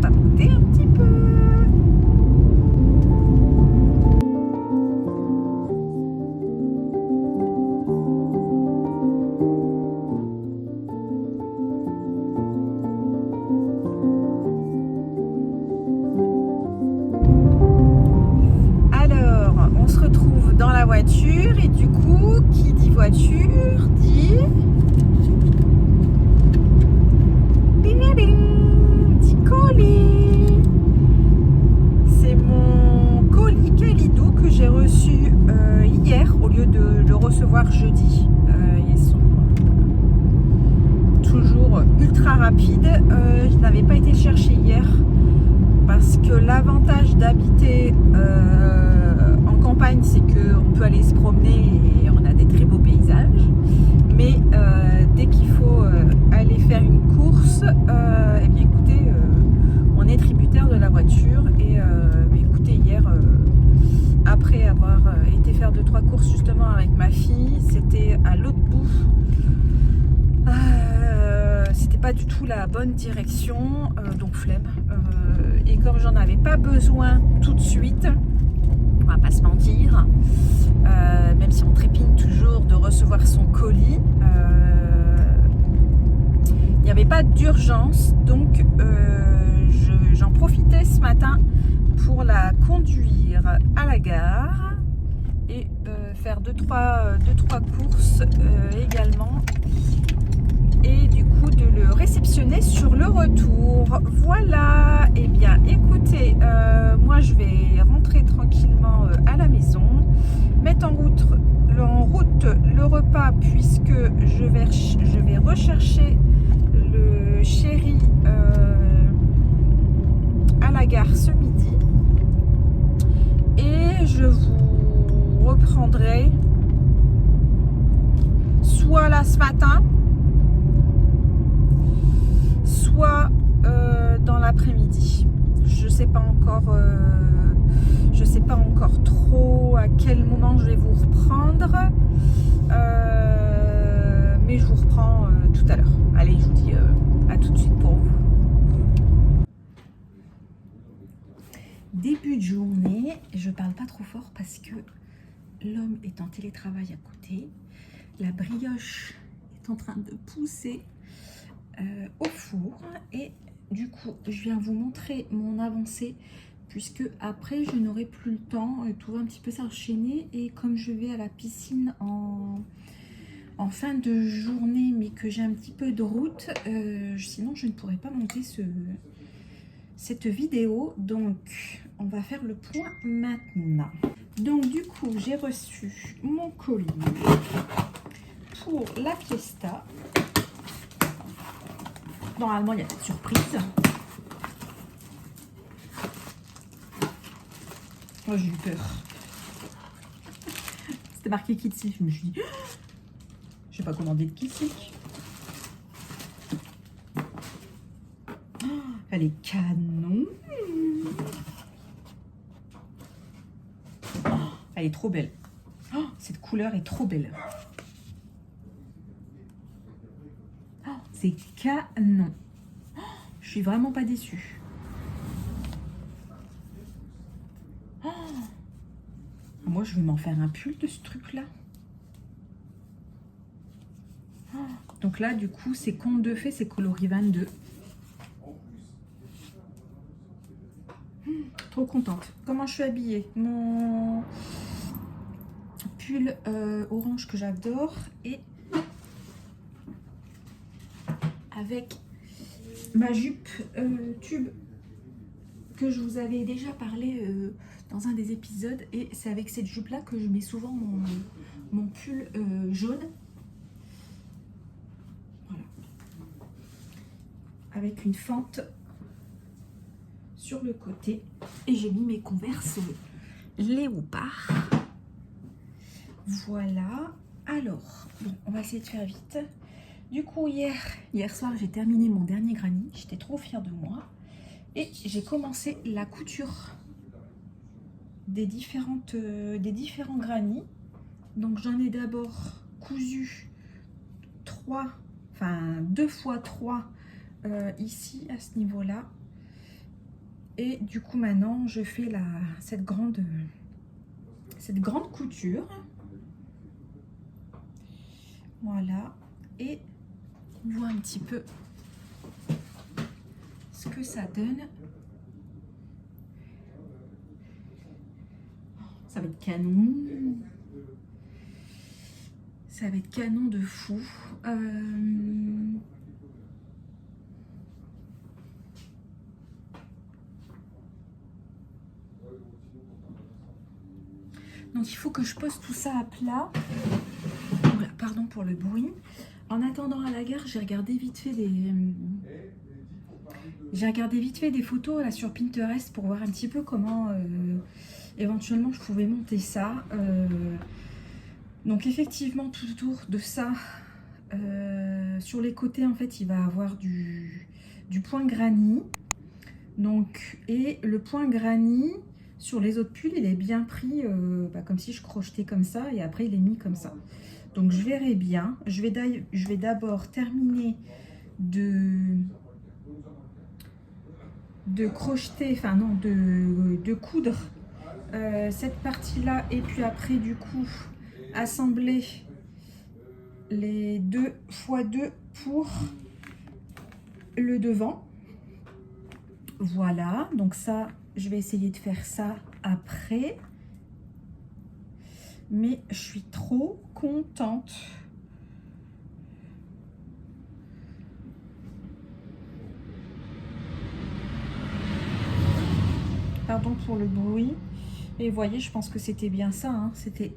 papoter un petit peu. Alors, on se retrouve dans la voiture et du coup, qui dit voiture dit... Petit colis. C'est mon colis Calidou que j'ai reçu hier au lieu de le recevoir jeudi. Ils sont toujours ultra rapides. Je n'avais pas été le chercher hier parce que l'avantage d'habiter en campagne, c'est qu'on peut aller se promener et on a des très beaux paysages. Mais dès qu'il faut aller faire une course, eh bien écoutez, on est tributaire de la voiture. Et écoutez, hier, après avoir été faire 2-3 courses justement avec ma fille, c'était à l'autre bout. C'était pas du tout la bonne direction, donc flemme. Et comme j'en avais pas besoin tout de suite, on va pas se mentir, même si on trépigne toujours de recevoir son colis, il n'y avait pas d'urgence, donc j'en profitais ce matin pour la conduire à la gare et faire 2-3 courses également, et du coup de le réceptionner sur le retour. Voilà, et bien écoutez, moi je vais rentrer tranquillement à la maison, mettre en route le repas, puisque je vais rechercher le chéri à la gare ce midi, et je vous reprendrai soit là ce matin, soit dans l'après-midi. Je sais pas encore trop à quel moment je vais vous reprendre, mais je vous reprends tout à l'heure. Allez, je vous dis à tout de suite pour vous. Début de journée, je parle pas trop fort parce que l'homme est en télétravail à côté, la brioche est en train de pousser au four, et du coup je viens vous montrer mon avancée, puisque après je n'aurai plus le temps, tout va un petit peu s'enchaîner, et comme je vais à la piscine en fin de journée, mais que j'ai un petit peu de route, sinon je ne pourrais pas monter cette vidéo. Donc on va faire le point maintenant. Donc du coup j'ai reçu mon colis pour la fiesta. Normalement, il y a cette surprise. Moi, j'ai eu peur. C'était marqué Kitsik. Je me suis dit, je n'ai pas commandé de Kitsik. Elle est canon. Elle est trop belle. Cette couleur est trop belle. C'est canon. Je suis vraiment pas déçue. Moi, je vais m'en faire un pull de ce truc-là. Donc là, du coup, c'est conte de fées, c'est coloris 22. Trop contente. Comment je suis habillée? Mon pull orange que j'adore, et avec ma jupe tube que je vous avais déjà parlé dans un des épisodes, et c'est avec cette jupe là que je mets souvent mon pull jaune. Voilà. Avec une fente sur le côté, et j'ai mis mes Converse léopard. Voilà. Alors bon, on va essayer de faire vite. Du coup, hier soir, j'ai terminé mon dernier granny. J'étais trop fière de moi. Et j'ai commencé la couture des différents granny. Donc, j'en ai d'abord cousu 2 fois 3 ici, à ce niveau-là. Et du coup maintenant je fais cette grande couture. Voilà, et on voit un petit peu ce que ça donne. Ça va être canon. Ça va être canon de fou. Donc il faut que je pose tout ça à plat. Oula, pardon pour le bruit. En attendant à la gare, j'ai regardé vite fait des photos là sur Pinterest pour voir un petit peu comment éventuellement je pouvais monter ça. Donc effectivement tout autour de ça, sur les côtés en fait il va avoir du point granit. Donc, et le point granit sur les autres pulls il est bien pris comme si je crochetais comme ça et après il est mis comme ça. Donc je verrai bien. Je vais d'abord terminer de crocheter, enfin non, de coudre cette partie-là et puis après du coup assembler les 2 x 2 pour le devant. Voilà, donc ça, je vais essayer de faire ça après. Mais je suis trop contente. Pardon pour le bruit. Et vous voyez, je pense que c'était bien ça. Hein. C'était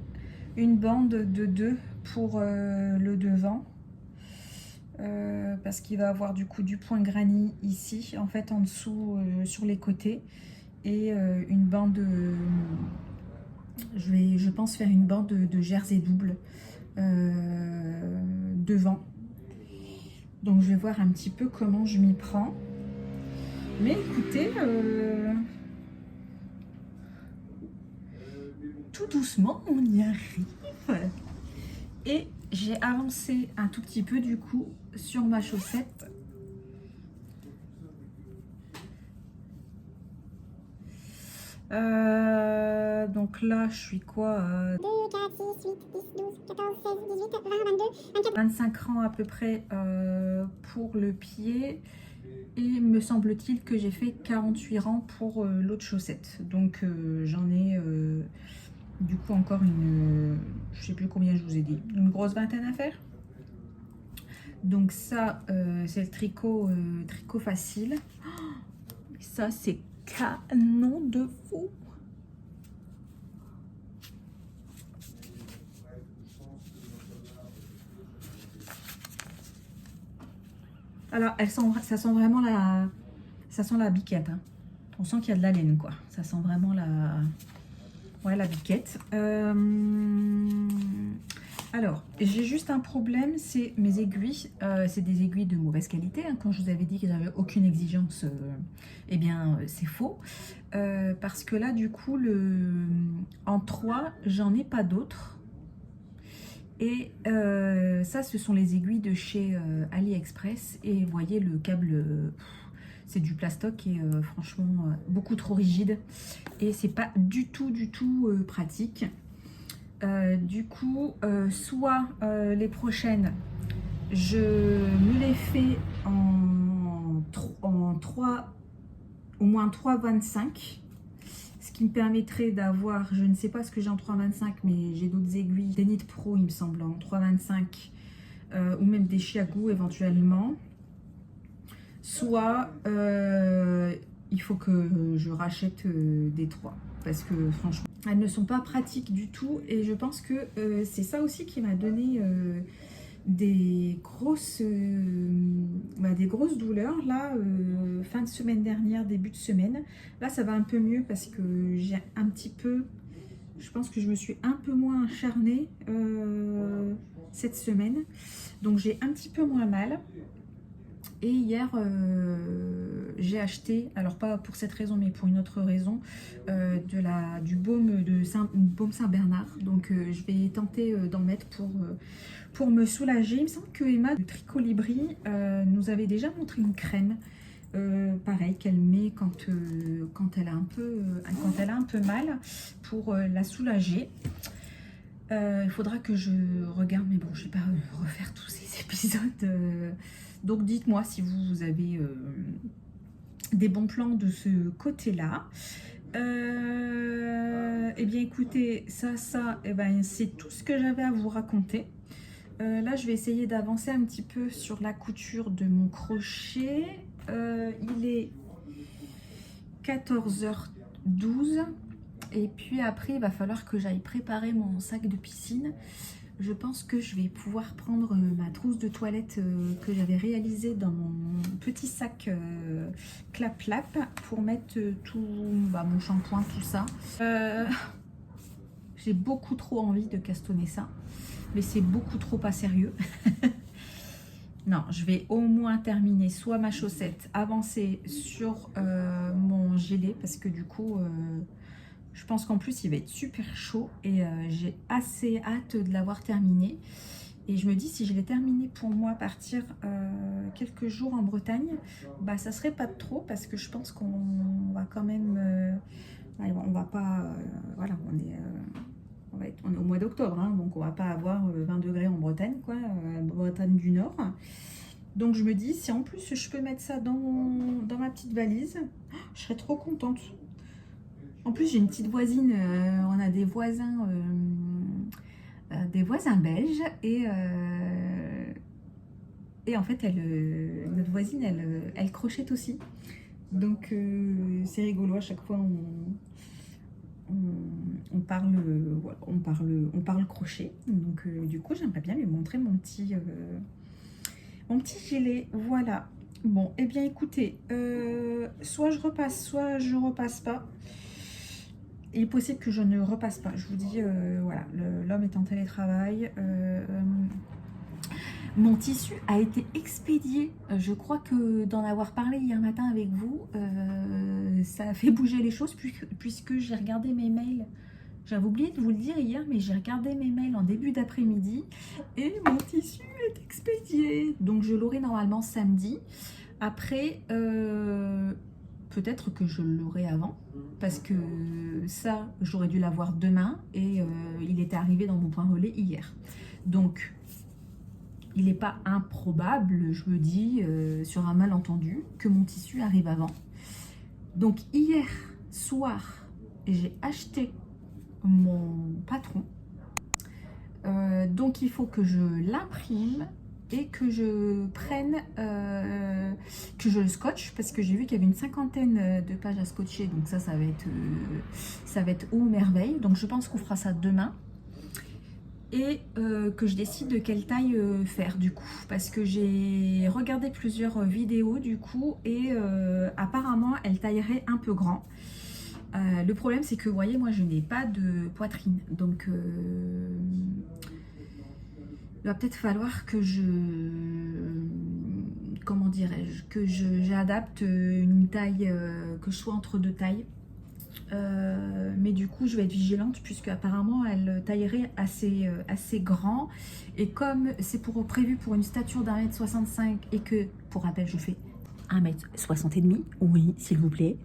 une bande de 2 pour le devant. Parce qu'il va avoir du coup du point granit ici, en fait en dessous sur les côtés. Et une bande... je pense faire une bande de jersey double devant. Donc je vais voir un petit peu comment je m'y prends. Mais écoutez, tout doucement on y arrive. Et j'ai avancé un tout petit peu du coup sur ma chaussette. Donc là je suis quoi 2, 4, 6, 8, 10, 12, 14, 16, 18, 20, 22, 24, 25 rangs à peu près pour le pied. Et me semble-t-il que j'ai fait 48 rangs pour l'autre chaussette. Donc j'en ai du coup encore une, je sais plus combien je vous ai dit, une grosse vingtaine à faire. Donc ça c'est le tricot facile. Ça c'est canon de fou. Alors ça sent vraiment la biquette. Hein. On sent qu'il y a de la laine quoi. Ça sent vraiment la biquette. Alors, j'ai juste un problème, c'est mes aiguilles. C'est des aiguilles de mauvaise qualité. Hein. Quand je vous avais dit que j'avais aucune exigence, eh bien, c'est faux. Parce que là, du coup, en 3, j'en ai pas d'autres. Et ça, ce sont les aiguilles de chez AliExpress. Et vous voyez, le câble, c'est du plastoc et franchement, beaucoup trop rigide. Et c'est pas du tout pratique. Du coup, soit les prochaines, je me les fais en 3, au moins 3,25. Ce qui me permettrait d'avoir, je ne sais pas ce que j'ai en 3,25, mais j'ai d'autres aiguilles, des Nit Pro il me semble en 3,25, ou même des Chiago éventuellement. Soit il faut que je rachète des 3, parce que franchement, elles ne sont pas pratiques du tout. Et je pense que c'est ça aussi qui m'a donné des grosses douleurs là fin de semaine dernière, début de semaine. Là ça va un peu mieux parce que j'ai un petit peu, je pense que je me suis un peu moins acharnée cette semaine, donc j'ai un petit peu moins mal. Et hier j'ai acheté, alors pas pour cette raison mais pour une autre raison, du baume Saint-Bernard. Donc je vais tenter d'en mettre pour me soulager. Il me semble que Emma de Tricolibri nous avait déjà montré une crème pareil, qu'elle met quand elle a un peu mal pour la soulager. Il faudra que je regarde, mais bon, je vais pas refaire tous ces épisodes. Donc dites-moi si vous avez des bons plans de ce côté-là. Eh bien écoutez, eh ben, c'est tout ce que j'avais à vous raconter. Là, je vais essayer d'avancer un petit peu sur la couture de mon crochet. Il est 14h12. Et puis après, il va falloir que j'aille préparer mon sac de piscine. Je pense que je vais pouvoir prendre ma trousse de toilette que j'avais réalisée dans mon petit sac clap-clap pour mettre tout, mon shampoing, tout ça. J'ai beaucoup trop envie de castonner ça, mais c'est beaucoup trop pas sérieux. Non, je vais au moins terminer soit ma chaussette, avancer sur mon gilet, parce que du coup... je pense qu'en plus, il va être super chaud et j'ai assez hâte de l'avoir terminé. Et je me dis, si je l'ai terminé pour moi partir quelques jours en Bretagne, bah ça serait pas de trop parce que je pense qu'on va quand même... on va pas... voilà, on est au mois d'octobre, hein, donc on va pas avoir 20 degrés en Bretagne, quoi, Bretagne du Nord. Donc je me dis, si en plus je peux mettre ça dans ma petite valise, je serais trop contente. En plus, j'ai une petite voisine, on a des voisins belges et en fait, notre voisine, elle crochette aussi. Donc, c'est rigolo, à chaque fois, on parle crochet. Donc, du coup, j'aimerais bien lui montrer mon petit gilet. Voilà. Bon, eh bien, écoutez, soit je repasse, soit je repasse pas. Il est possible que je ne repasse pas. Je vous dis, voilà, l'homme est en télétravail. Mon tissu a été expédié. Je crois que d'en avoir parlé hier matin avec vous, ça a fait bouger les choses puisque j'ai regardé mes mails. J'avais oublié de vous le dire hier, mais j'ai regardé mes mails en début d'après-midi et mon tissu est expédié. Donc je l'aurai normalement samedi. Après... peut-être que je l'aurai avant, parce que ça, j'aurais dû l'avoir demain, et il était arrivé dans mon point relais hier. Donc, il n'est pas improbable, je me dis, sur un malentendu, que mon tissu arrive avant. Donc, hier soir, j'ai acheté mon patron. Donc, il faut que je l'imprime et que je prenne, que je le scotche, parce que j'ai vu qu'il y avait une 50aine de pages à scotcher, donc ça va être ô merveille. Donc je pense qu'on fera ça demain, et que je décide de quelle taille faire du coup, parce que j'ai regardé plusieurs vidéos du coup, et apparemment elle taillerait un peu grand. Le problème c'est que, vous voyez, moi je n'ai pas de poitrine, donc il va peut-être falloir que comment dirais-je, que j'adapte une taille, que je sois entre deux tailles. Mais du coup, je vais être vigilante puisque apparemment elle taillerait assez grand. Et comme c'est prévu pour une stature d'1m65 et que, pour rappel, je fais 1m60 et demi, oui, s'il vous plaît.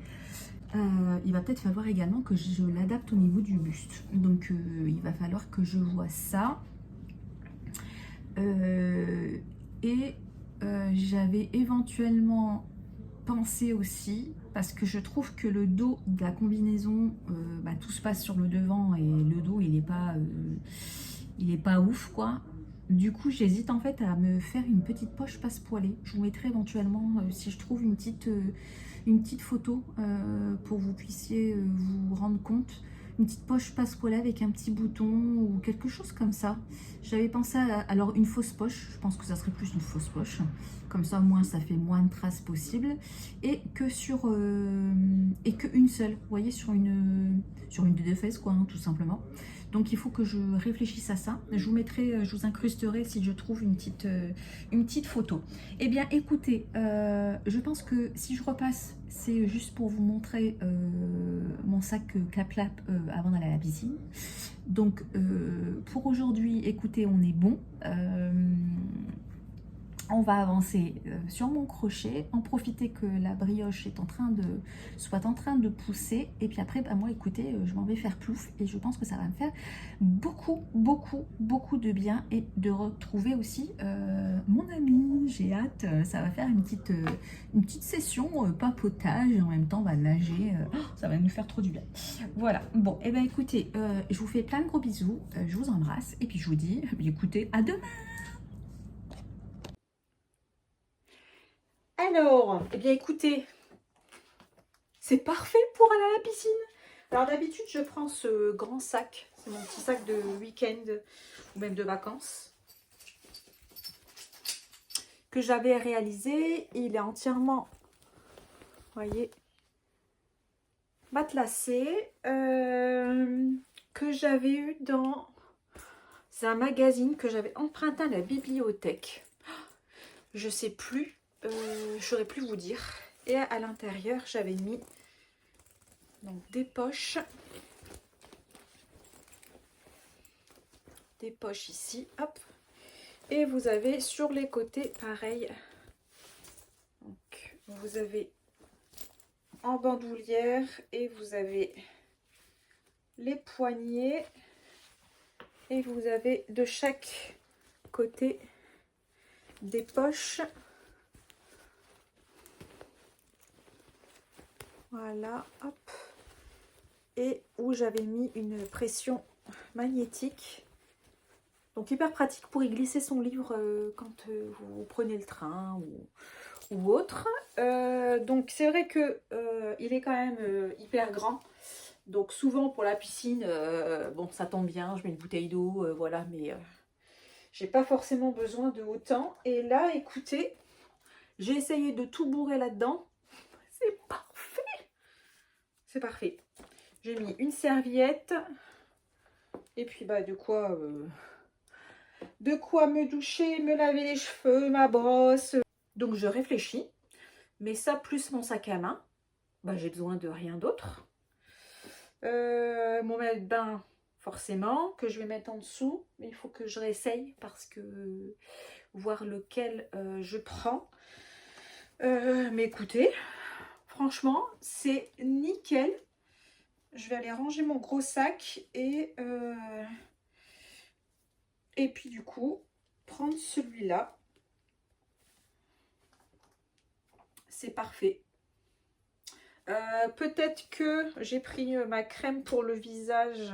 Il va peut-être falloir également que je l'adapte au niveau du buste. Donc, il va falloir que je vois ça. J'avais éventuellement pensé aussi, parce que je trouve que le dos de la combinaison, tout se passe sur le devant et le dos il est pas ouf quoi. Du coup j'hésite en fait à me faire une petite poche passe-poilée. Je vous mettrai éventuellement, si je trouve une petite photo pour que vous puissiez vous rendre compte. Une petite poche passe-poilée avec un petit bouton ou quelque chose comme ça. J'avais pensé à alors une fausse poche, je pense que ça serait plus une fausse poche. Comme ça, au moins, ça fait moins de traces possibles. Et que une seule, vous voyez, sur une des deux fesses, quoi, hein, tout simplement. Donc, il faut que je réfléchisse à ça. Je vous mettrai, je vous incrusterai si je trouve une petite photo. Eh bien, écoutez, je pense que si je repasse, c'est juste pour vous montrer mon sac clap-clap avant d'aller à la piscine. Donc, pour aujourd'hui, écoutez, on est bon. On va avancer sur mon crochet, en profiter que la brioche soit en train de pousser. Et puis après, bah, moi, écoutez, je m'en vais faire plouf. Et je pense que ça va me faire beaucoup, beaucoup, beaucoup de bien. Et de retrouver aussi mon ami. J'ai hâte. Ça va faire une petite session papotage. Et en même temps, on va nager. Ça va nous faire trop du bien. Voilà. Bon, et ben écoutez, je vous fais plein de gros bisous. Je vous embrasse. Et puis je vous dis, écoutez, à demain. Alors, eh bien écoutez, c'est parfait pour aller à la piscine. Alors d'habitude, je prends ce grand sac. C'est mon petit sac de week-end ou même de vacances que j'avais réalisé. Il est entièrement, vous voyez, matelassé. Que j'avais eu dans un magazine que j'avais emprunté à la bibliothèque. Je sais plus, je saurais plus vous dire. Et à l'intérieur, j'avais mis donc des poches ici, hop, et vous avez sur les côtés pareil, donc vous avez en bandoulière et vous avez les poignets et vous avez de chaque côté des poches, voilà, hop, et où j'avais mis une pression magnétique. Donc hyper pratique pour y glisser son livre quand vous prenez le train ou autre. Donc c'est vrai que il est quand même hyper grand. Donc souvent pour la piscine, bon ça tombe bien, je mets une bouteille d'eau, voilà, mais j'ai pas forcément besoin de autant. Et là, écoutez, j'ai essayé de tout bourrer là-dedans. C'est parfait. C'est parfait. J'ai mis une serviette et puis bah de quoi me doucher, me laver les cheveux, ma brosse. Donc je réfléchis, mais ça plus mon sac à main, bah, j'ai besoin de rien d'autre. Mon maillot de bain, forcément, que je vais mettre en dessous, mais il faut que je réessaye parce que voir lequel je prends. Mais écoutez, franchement, c'est nickel. Je vais aller ranger mon gros sac et puis du coup, prendre celui-là. C'est parfait. Peut-être que j'ai pris ma crème pour le visage.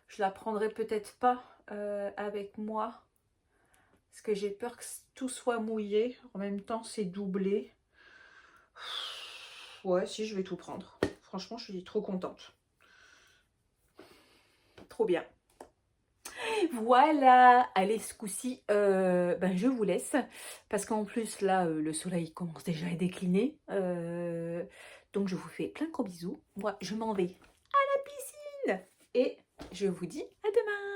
Je la prendrai peut-être pas avec moi. Parce que j'ai peur que tout soit mouillé. En même temps, c'est doublé. Ouais, si, je vais tout prendre. Franchement, je suis trop contente. Trop bien. Voilà, allez ce coup-ci, ben, je vous laisse parce qu'en plus là le soleil commence déjà à décliner, donc je vous fais plein de gros bisous. Moi je m'en vais à la piscine et je vous dis à demain.